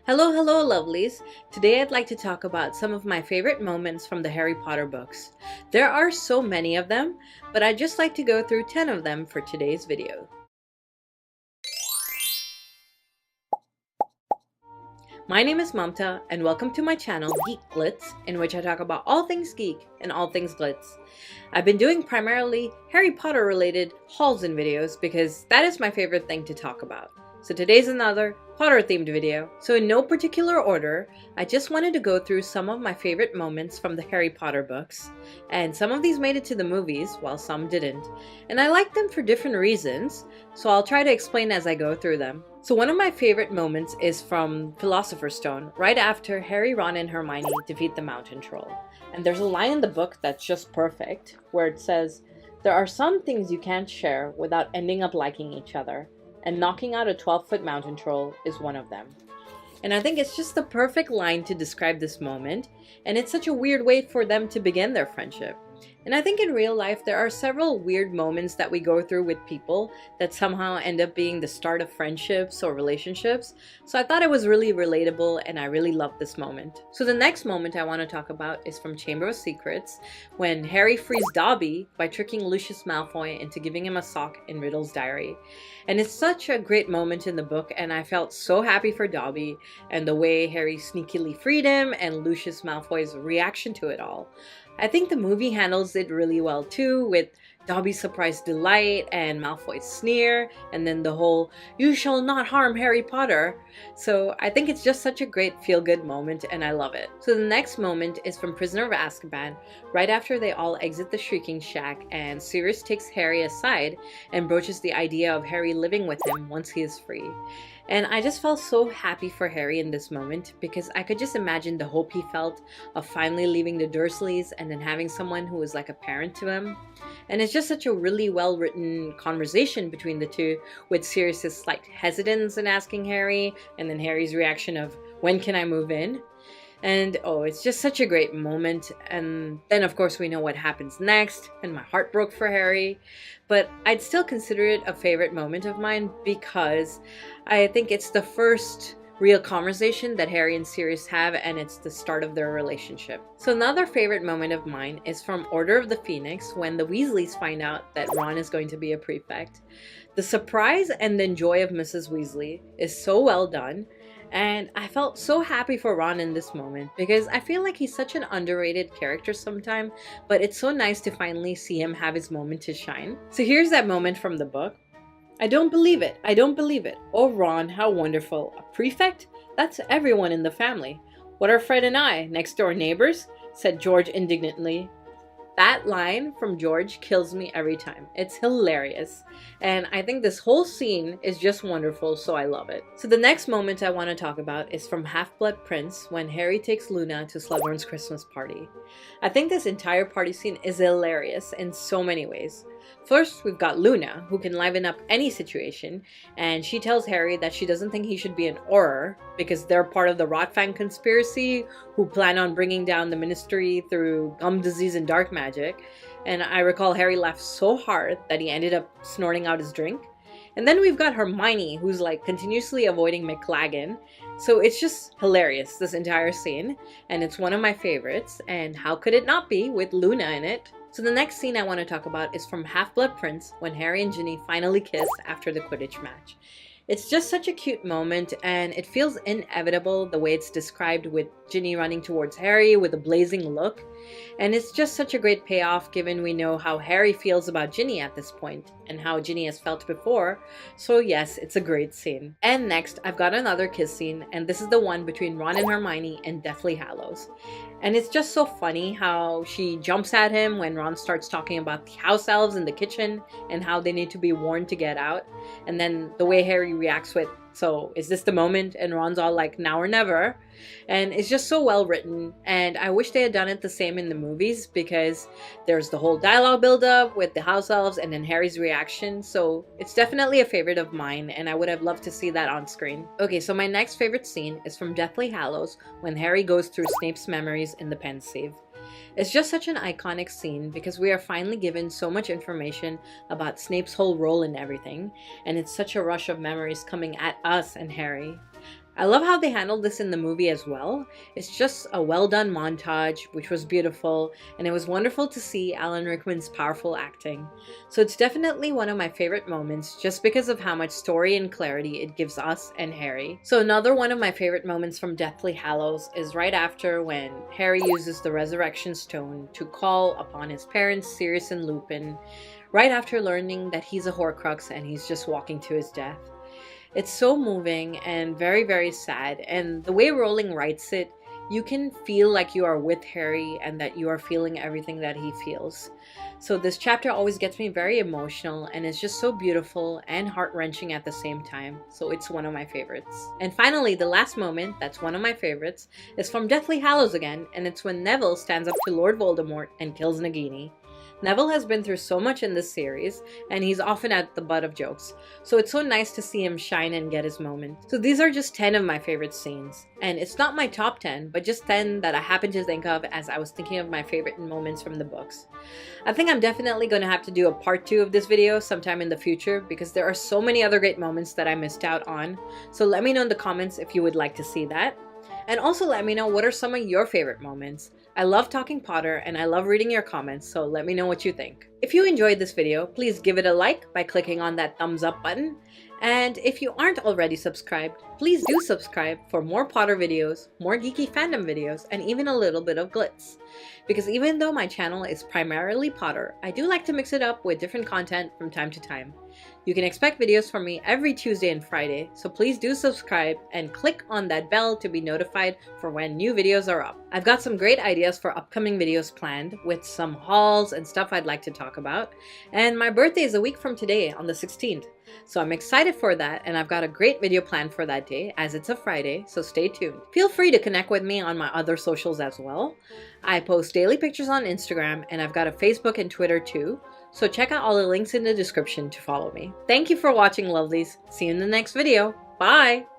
Hello, hello, lovelies! Today I'd like to talk about some of my favorite moments from the Harry Potter books. There are so many of them, but I'd just like to go through 10 of them for today's video. My name is Mamta, and welcome to my channel, GeekGlitz, in which I talk about all things geek and all things glitz. I've been doing primarily Harry Potter related hauls and videos because that is my favorite thing to talk about. So today's another Potter themed video. So in no particular order, I just wanted to go through some of my favorite moments from the Harry Potter books. And some of these made it to the movies, while some didn't. And I like them for different reasons, so I'll try to explain as I go through them. So one of my favorite moments is from Philosopher's Stone, right after Harry, Ron, and Hermione defeat the Mountain Troll. And there's a line in the book that's just perfect, where it says, "There are some things you can't share without ending up liking each other. And knocking out a 12-foot mountain troll is one of them." And I think it's just the perfect line to describe this moment, and it's such a weird way for them to begin their friendship. And I think in real life there are several weird moments that we go through with people that somehow end up being the start of friendships or relationships. So I thought it was really relatable and I really loved this moment. So the next moment I want to talk about is from Chamber of Secrets, when Harry frees Dobby by tricking Lucius Malfoy into giving him a sock in Riddle's diary. And it's such a great moment in the book, and I felt so happy for Dobby and the way Harry sneakily freed him and Lucius Malfoy's reaction to it all. I think the movie handles it really well too, with Dobby's surprised delight and Malfoy's sneer, and then the whole "you shall not harm Harry Potter." So I think it's just such a great feel-good moment and I love it. So the next moment is from Prisoner of Azkaban, right after they all exit the Shrieking Shack and Sirius takes Harry aside and broaches the idea of Harry living with him once he is free. And I just felt so happy for Harry in this moment because I could just imagine the hope he felt of finally leaving the Dursleys and then having someone who was like a parent to him. And it's just such a really well-written conversation between the two, with Sirius's slight hesitance in asking Harry, and then Harry's reaction of, "When can I move in?" And oh, it's just such a great moment. And then of course we know what happens next, and my heart broke for Harry. But I'd still consider it a favorite moment of mine because I think it's the first real conversation that Harry and Sirius have, and it's the start of their relationship. So another favorite moment of mine is from Order of the Phoenix, when the Weasleys find out that Ron is going to be a prefect. The surprise and then joy of Mrs. Weasley is so well done. And I felt so happy for Ron in this moment because I feel like he's such an underrated character sometimes, but it's so nice to finally see him have his moment to shine. So here's that moment from the book. "I don't believe it. I don't believe it. Oh, Ron, how wonderful. A prefect? That's everyone in the family. What are Fred and I, next door neighbors?" said George indignantly. That line from George kills me every time. It's hilarious. And I think this whole scene is just wonderful, so I love it. So the next moment I want to talk about is from Half-Blood Prince, when Harry takes Luna to Slughorn's Christmas party. I think this entire party scene is hilarious in so many ways. First, we've got Luna, who can liven up any situation, and she tells Harry that she doesn't think he should be an Auror because they're part of the Rotfang conspiracy who plan on bringing down the ministry through gum disease and dark magic. And I recall Harry laughed so hard that he ended up snorting out his drink. And then we've got Hermione, who's like continuously avoiding MacLeod. So it's just hilarious, this entire scene, and it's one of my favorites, and how could it not be with Luna in it? So the next scene I want to talk about is from Half-Blood Prince, when Harry and Ginny finally kiss after the Quidditch match. It's just such a cute moment, and it feels inevitable the way it's described, with Ginny running towards Harry with a blazing look. And it's just such a great payoff given we know how Harry feels about Ginny at this point, and how Ginny has felt before. So yes, it's a great scene. And next, I've got another kiss scene, and this is the one between Ron and Hermione in Deathly Hallows. And it's just so funny how she jumps at him when Ron starts talking about the house elves in the kitchen and how they need to be warned to get out. And then the way Harry reacts with, "So is this the moment?" And Ron's all like, "Now or never." And it's just so well written, and I wish they had done it the same in the movies because there's the whole dialogue build-up with the house elves and then Harry's reaction. So it's definitely a favorite of mine, and I would have loved to see that on screen. Okay, so my next favorite scene is from Deathly Hallows, when Harry goes through Snape's memories in the Pensieve. It's just such an iconic scene because we are finally given so much information about Snape's whole role in everything, and it's such a rush of memories coming at us and Harry. I love how they handled this in the movie as well. It's just a well done montage, which was beautiful, and it was wonderful to see Alan Rickman's powerful acting. So it's definitely one of my favorite moments just because of how much story and clarity it gives us and Harry. So another one of my favorite moments from Deathly Hallows is right after when Harry uses the Resurrection Stone to call upon his parents, Sirius and Lupin, right after learning that he's a Horcrux and he's just walking to his death. It's so moving and very, very sad, and the way Rowling writes it, you can feel like you are with Harry and that you are feeling everything that he feels. So this chapter always gets me very emotional, and it's just so beautiful and heart-wrenching at the same time, so it's one of my favorites. And finally, the last moment that's one of my favorites is from Deathly Hallows again, and it's when Neville stands up to Lord Voldemort and kills Nagini. Neville has been through so much in this series, and he's often at the butt of jokes, so it's so nice to see him shine and get his moment. So these are just 10 of my favorite scenes, and it's not my top 10, but just 10 that I happen to think of as I was thinking of my favorite moments from the books. I think I'm definitely going to have to do a part 2 of this video sometime in the future because there are so many other great moments that I missed out on, so let me know in the comments if you would like to see that. And also let me know what are some of your favorite moments. I love talking Potter and I love reading your comments, so let me know what you think. If you enjoyed this video, please give it a like by clicking on that thumbs up button. And if you aren't already subscribed, please do subscribe for more Potter videos, more geeky fandom videos, and even a little bit of glitz. Because even though my channel is primarily Potter, I do like to mix it up with different content from time to time. You can expect videos from me every Tuesday and Friday, so please do subscribe and click on that bell to be notified for when new videos are up. I've got some great ideas for upcoming videos planned with some hauls and stuff I'd like to talk about, and my birthday is a week from today on the 16th, so I'm excited for that, and I've got a great video planned for that day as it's a Friday, so stay tuned. Feel free to connect with me on my other socials as well. I post daily pictures on Instagram, and I've got a Facebook and Twitter too, so check out all the links in the description to follow me. Thank you for watching, lovelies. See you in the next video. Bye!